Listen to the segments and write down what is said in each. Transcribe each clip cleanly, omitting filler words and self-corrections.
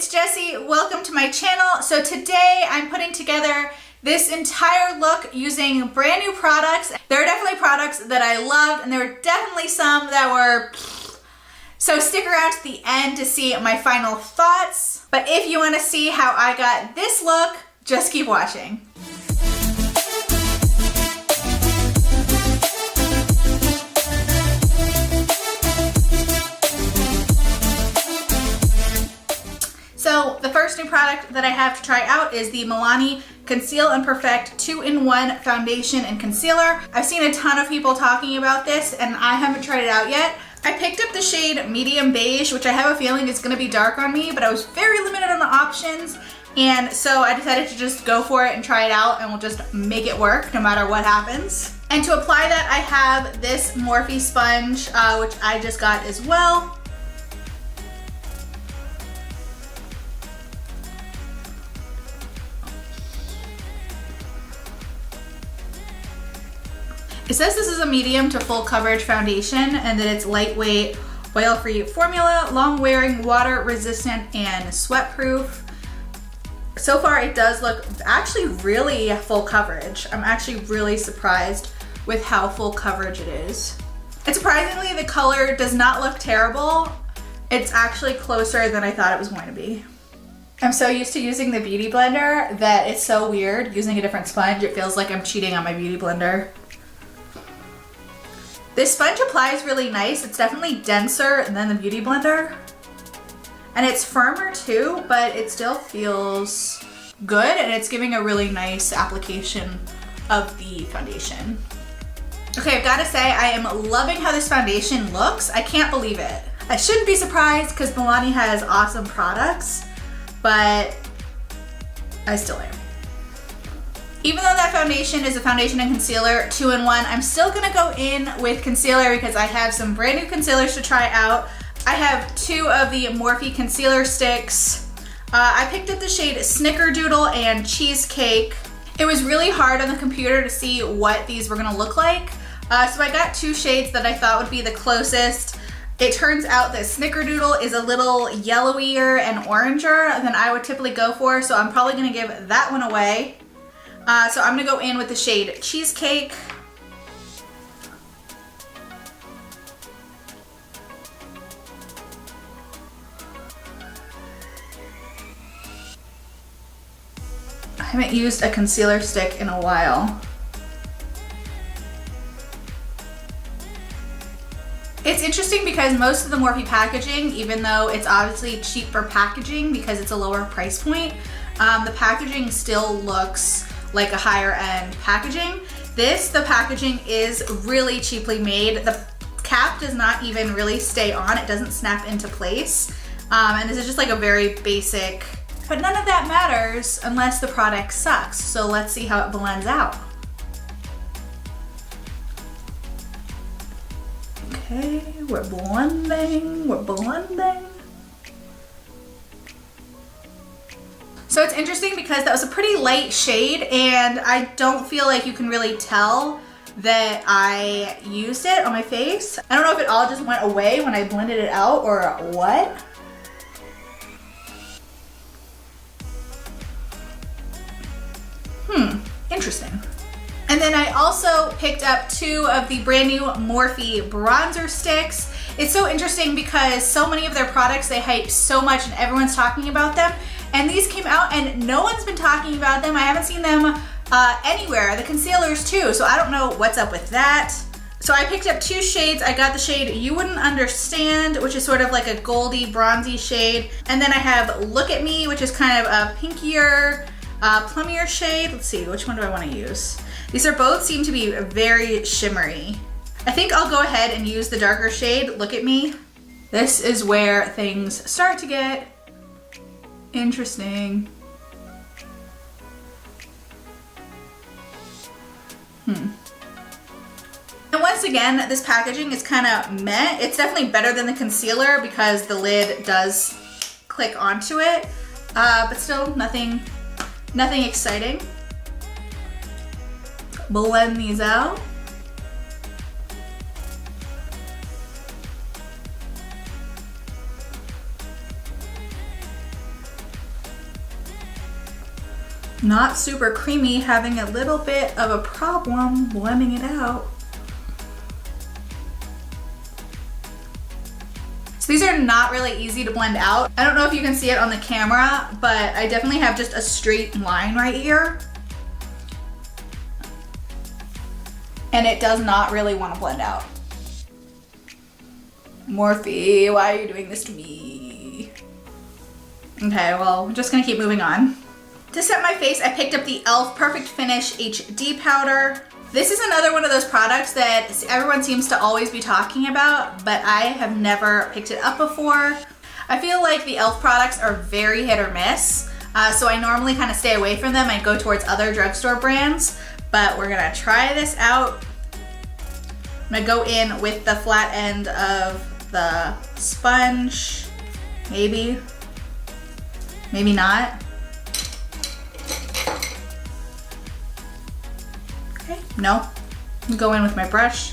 it's Jessie. Welcome to my channel. So today I'm putting together this entire look using brand new products. There are definitely products that I loved and there were definitely some that were so stick around to the end to see my final thoughts. But if you want to see how I got this look, just keep watching. So the first new product that I have to try out is the Milani Conceal and Perfect 2-in-1 Foundation and Concealer. I've seen a ton of people talking about this and I haven't tried it out yet. I picked up the shade Medium Beige, which I have a feeling is going to be dark on me, but I was very limited on the options. And so I decided to just go for it and try it out and we'll just make it work no matter what happens. And to apply that, I have this Morphe sponge, which I just got as well. It says this is a medium to full coverage foundation and that it's lightweight, oil-free formula, long-wearing, water-resistant, and sweat-proof. So far it does look actually really full coverage. I'm actually really surprised with how full coverage it is. And surprisingly, the color does not look terrible. It's actually closer than I thought it was going to be. I'm so used to using the Beauty Blender that it's so weird using a different sponge. It feels like I'm cheating on my Beauty Blender. This sponge applies really nice. It's definitely denser than the Beauty Blender. And it's firmer too, but it still feels good and it's giving a really nice application of the foundation. Okay, I've got to say I am loving how this foundation looks. I can't believe it. I shouldn't be surprised because Milani has awesome products, but I still am. Even though that foundation is a foundation and concealer 2-in-1, I'm still gonna go in with concealer because I have some brand new concealers to try out. I have two of the Morphe concealer sticks. I picked up the shade Snickerdoodle and Cheesecake. It was really hard on the computer to see what these were gonna look like. So I got two shades that I thought would be the closest. It turns out that Snickerdoodle is a little yellowier and oranger than I would typically go for, so I'm probably gonna give that one away. So I'm gonna go in with the shade Cheesecake. I haven't used a concealer stick in a while. It's interesting because most of the Morphe packaging, even though it's obviously cheaper packaging because it's a lower price point, the packaging still looks like a higher end packaging. The packaging is really cheaply made. The cap does not even really stay on. It doesn't snap into place. And this is just like a very basic, but none of that matters unless the product sucks. So let's see how it blends out. Okay, we're blending. So it's interesting because that was a pretty light shade and I don't feel like you can really tell that I used it on my face. I don't know if it all just went away when I blended it out or what. Interesting. And then I also picked up two of the brand new Morphe bronzer sticks. It's so interesting because so many of their products they hype so much and everyone's talking about them. And these came out and no one's been talking about them. I haven't seen them anywhere. The concealers too, so I don't know what's up with that. So I picked up two shades. I got the shade You Wouldn't Understand, which is sort of like a goldy, bronzy shade. And then I have Look at Me, which is kind of a pinkier, plummier shade. Let's see, which one do I want to use? These are both seem to be very shimmery. I think I'll go ahead and use the darker shade, Look at Me. This is where things start to get interesting. And once again, this packaging is kind of meh. It's definitely better than the concealer because the lid does click onto it, but still nothing exciting. Blend these out. Not super creamy, having a little bit of a problem blending it out. So these are not really easy to blend out. I don't know if you can see it on the camera, but I definitely have just a straight line right here. And it does not really want to blend out. Morphe, why are you doing this to me? Okay, well, I'm just gonna keep moving on. To set my face, I picked up the e.l.f. Perfect Finish HD powder. This is another one of those products that everyone seems to always be talking about, but I have never picked it up before. I feel like the e.l.f. products are very hit or miss, so I normally kind of stay away from them and go towards other drugstore brands, but we're gonna try this out. I'm gonna go in with the flat end of the sponge, maybe not. Okay, no. Go in with my brush.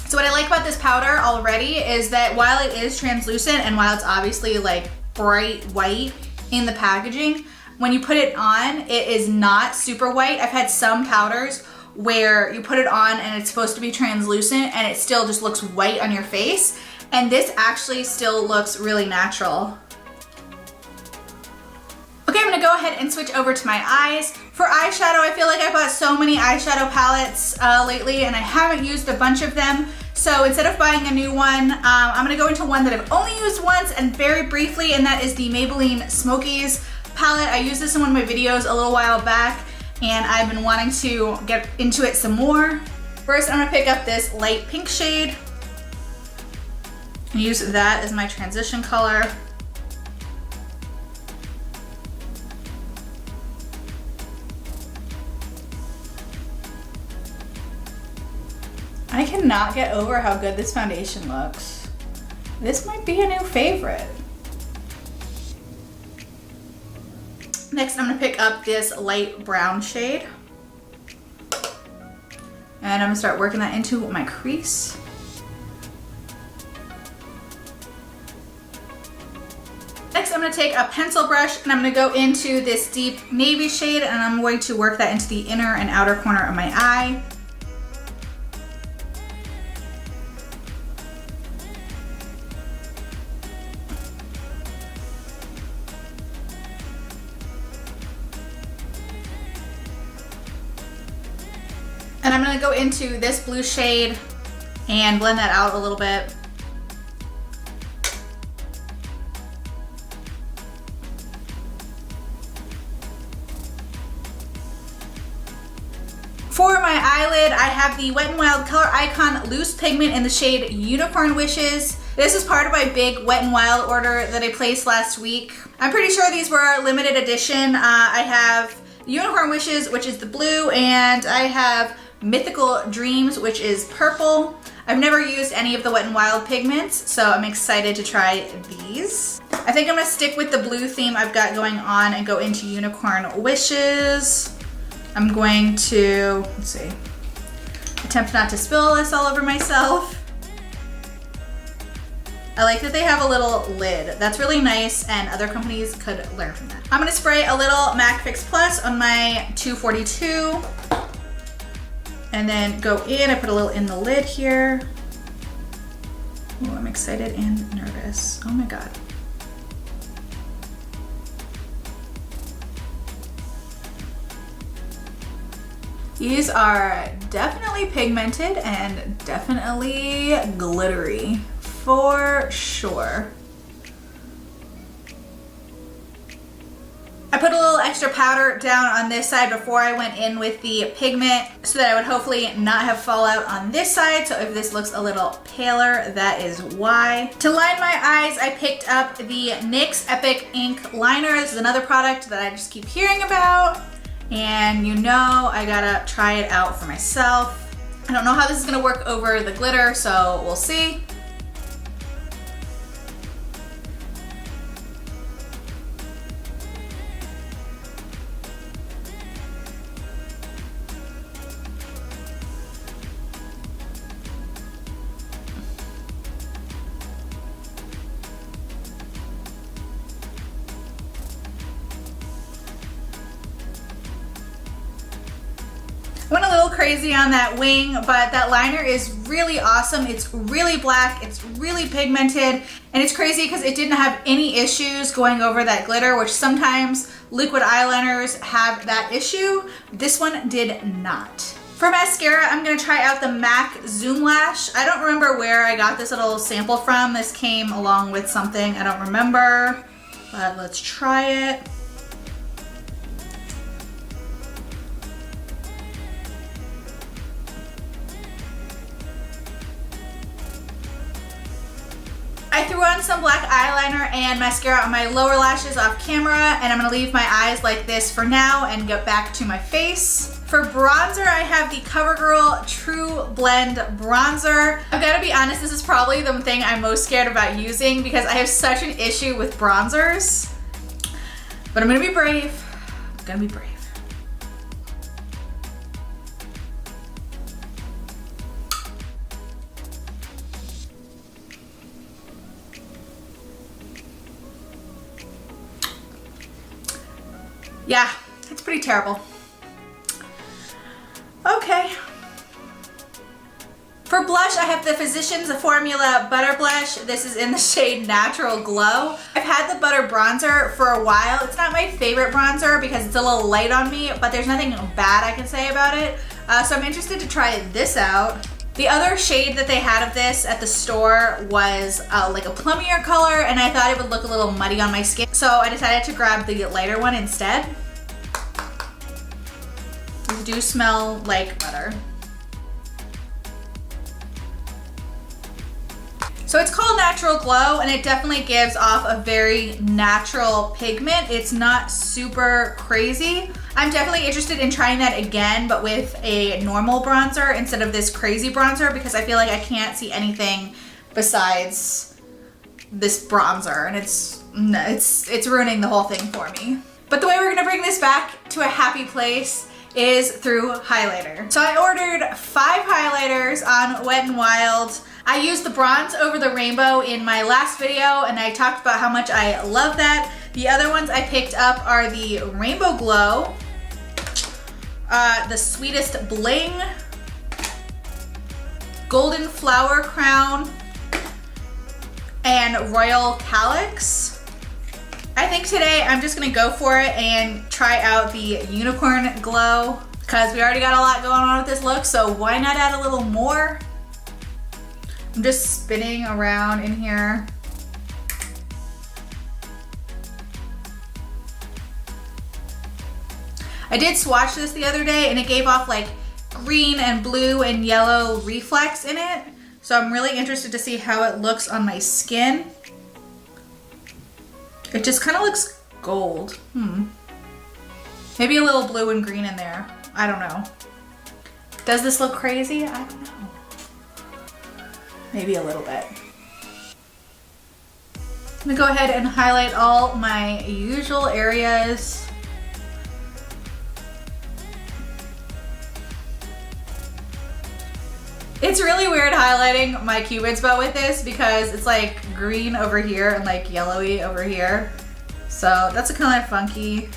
So what I like about this powder already is that while it is translucent and while it's obviously like bright white in the packaging, when you put it on, it is not super white. I've had some powders where you put it on and it's supposed to be translucent and it still just looks white on your face. And this actually still looks really natural. Okay, I'm gonna go ahead and switch over to my eyes. For eyeshadow, I feel like I've got so many eyeshadow palettes lately and I haven't used a bunch of them. So instead of buying a new one, I'm gonna go into one that I've only used once and very briefly, and that is the Maybelline Smokies palette. I used this in one of my videos a little while back and I've been wanting to get into it some more. First, I'm gonna pick up this light pink shade and use that as my transition color. I cannot get over how good this foundation looks. This might be a new favorite. Next, I'm gonna pick up this light brown shade. And I'm gonna start working that into my crease. Next, I'm gonna take a pencil brush and I'm gonna go into this deep navy shade and I'm going to work that into the inner and outer corner of my eye. And I'm gonna go into this blue shade and blend that out a little bit. For my eyelid, I have the Wet n Wild Color Icon Loose Pigment in the shade Unicorn Wishes. This is part of my big Wet n Wild order that I placed last week. I'm pretty sure these were limited edition. I have Unicorn Wishes, which is the blue, and I have Mythical Dreams, which is purple. I've never used any of the Wet n Wild pigments, so I'm excited to try these. I think I'm gonna stick with the blue theme I've got going on and go into Unicorn Wishes. I'm going to, let's see, attempt not to spill this all over myself. I like that they have a little lid. That's really nice and other companies could learn from that. I'm gonna spray a little MAC Fix Plus on my 242 and then go in. I put a little in the lid here. Oh, I'm excited and nervous. Oh my God. These are definitely pigmented and definitely glittery, for sure. I put a little extra powder down on this side before I went in with the pigment so that I would hopefully not have fallout on this side. So if this looks a little paler, that is why. To line my eyes, I picked up the NYX Epic Ink Liner. This is another product that I just keep hearing about. And you know, I gotta try it out for myself. I don't know how this is gonna work over the glitter, so we'll see. crazy on that wing, but that liner is really awesome. It's really black, it's really pigmented, and it's crazy because it didn't have any issues going over that glitter, which sometimes liquid eyeliners have that issue. This one did not. For mascara, I'm gonna try out the MAC Zoom Lash. I don't remember where I got this little sample from. This came along with something, I don't remember, but let's try it. I threw on some black eyeliner and mascara on my lower lashes off camera, and I'm gonna leave my eyes like this for now and get back to my face. For bronzer, I have the CoverGirl truBlend bronzer. I've gotta be honest, this is probably the thing I'm most scared about using because I have such an issue with bronzers. But I'm gonna be brave. I'm gonna be brave. Yeah, it's pretty terrible. Okay. For blush, I have the Physicians Formula Butter Blush. This is in the shade Natural Glow. I've had the butter bronzer for a while. It's not my favorite bronzer because it's a little light on me, but there's nothing bad I can say about it. So I'm interested to try this out. The other shade that they had of this at the store was like a plummier color, and I thought it would look a little muddy on my skin. So I decided to grab the lighter one instead. These do smell like butter. So it's called Natural Glow, and it definitely gives off a very natural pigment. It's not super crazy. I'm definitely interested in trying that again, but with a normal bronzer instead of this crazy bronzer, because I feel like I can't see anything besides this bronzer, and it's ruining the whole thing for me. But the way we're gonna bring this back to a happy place is through highlighter. So I ordered 5 highlighters on Wet n Wild. I used the bronze over the rainbow in my last video, and I talked about how much I love that. The other ones I picked up are the Rainbow Glow, the Sweetest Bling, Golden Flower Crown, and Royal Calyx. I think today I'm just gonna go for it and try out the Unicorn Glow because we already got a lot going on with this look, so why not add a little more? I'm just spinning around in here. I did swatch this the other day and it gave off like green and blue and yellow reflex in it. So I'm really interested to see how it looks on my skin. It just kind of looks gold. Maybe a little blue and green in there. I don't know. Does this look crazy? I don't know. Maybe a little bit. I'm gonna go ahead and highlight all my usual areas. It's really weird highlighting my Cupid's bow with this because it's like green over here and like yellowy over here. So that's a kind of funky.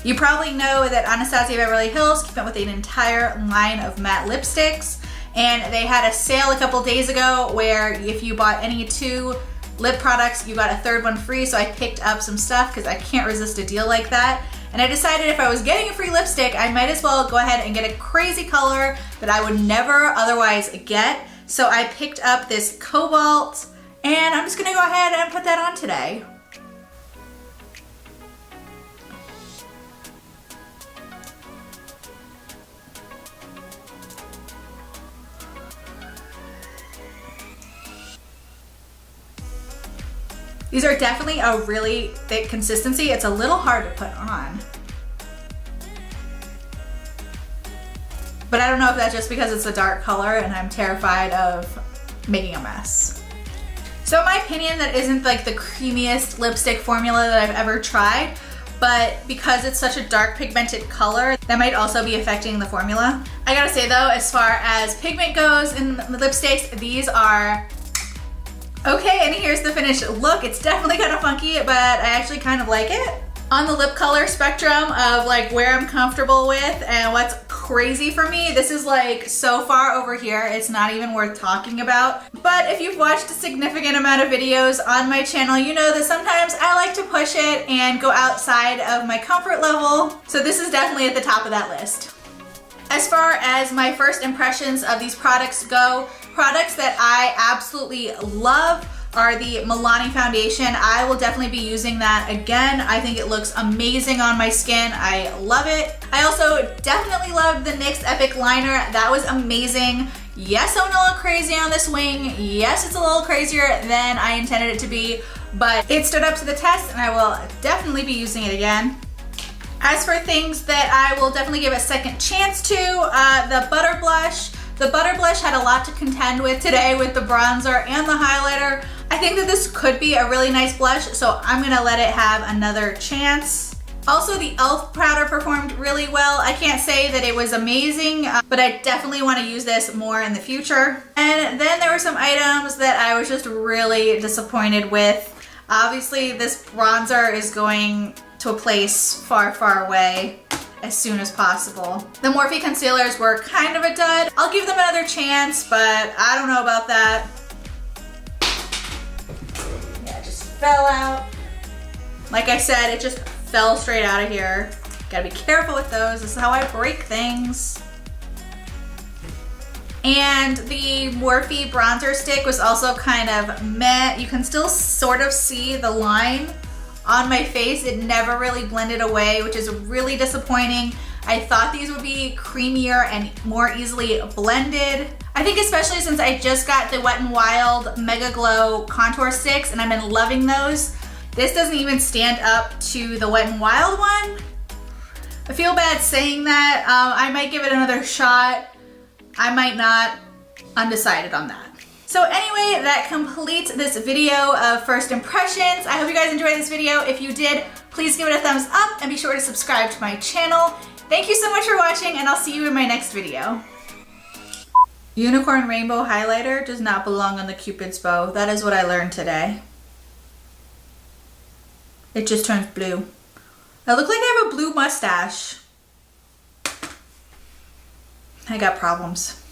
You probably know that Anastasia Beverly Hills came out with an entire line of matte lipsticks, and they had a sale a couple days ago where if you bought any 2 lip products, you got a 3rd one free. So I picked up some stuff because I can't resist a deal like that. And I decided if I was getting a free lipstick, I might as well go ahead and get a crazy color that I would never otherwise get. So I picked up this Cobalt, and I'm just gonna go ahead and put that on today. These are definitely a really thick consistency. It's a little hard to put on. But I don't know if that's just because it's a dark color and I'm terrified of making a mess. So in my opinion, that isn't like the creamiest lipstick formula that I've ever tried, but because it's such a dark pigmented color, that might also be affecting the formula. I gotta say though, as far as pigment goes in lipsticks, these are okay, and here's the finished look. It's definitely kind of funky, but I actually kind of like it. On the lip color spectrum of like where I'm comfortable with and what's crazy for me, this is like so far over here, it's not even worth talking about. But if you've watched a significant amount of videos on my channel, you know that sometimes I like to push it and go outside of my comfort level. So this is definitely at the top of that list. As far as my first impressions of these products go, products that I absolutely love are the Milani foundation. I will definitely be using that again. I think it looks amazing on my skin. I love it. I also definitely love the NYX Epic Liner. That was amazing. Yes, I went a little crazy on this wing. Yes, it's a little crazier than I intended it to be, but it stood up to the test and I will definitely be using it again. As for things that I will definitely give a second chance to, the Butter Blush. The Butter Blush had a lot to contend with today with the bronzer and the highlighter. I think that this could be a really nice blush, so I'm gonna let it have another chance. Also, the e.l.f. powder performed really well. I can't say that it was amazing, but I definitely want to use this more in the future. And then there were some items that I was just really disappointed with. Obviously, this bronzer is going to a place far, far away as soon as possible. The Morphe concealers were kind of a dud. I'll give them another chance, but I don't know about that. Yeah, it just fell out. Like I said, it just fell straight out of here. Gotta be careful with those. This is how I break things. And the Morphe bronzer stick was also kind of meh. You can still sort of see the line on my face. It never really blended away, which is really disappointing. I thought these would be creamier and more easily blended. I think especially since I just got the Wet n Wild Mega Glow contour sticks and I've been loving those. This doesn't even stand up to the Wet n Wild one. I feel bad saying that. I might give it another shot. I might not. Undecided on that. So anyway, that completes this video of first impressions. I hope you guys enjoyed this video. If you did, please give it a thumbs up and be sure to subscribe to my channel. Thank you so much for watching and I'll see you in my next video. Unicorn Rainbow Highlighter does not belong on the Cupid's bow. That is what I learned today. It just turns blue. I look like I have a blue mustache. I got problems.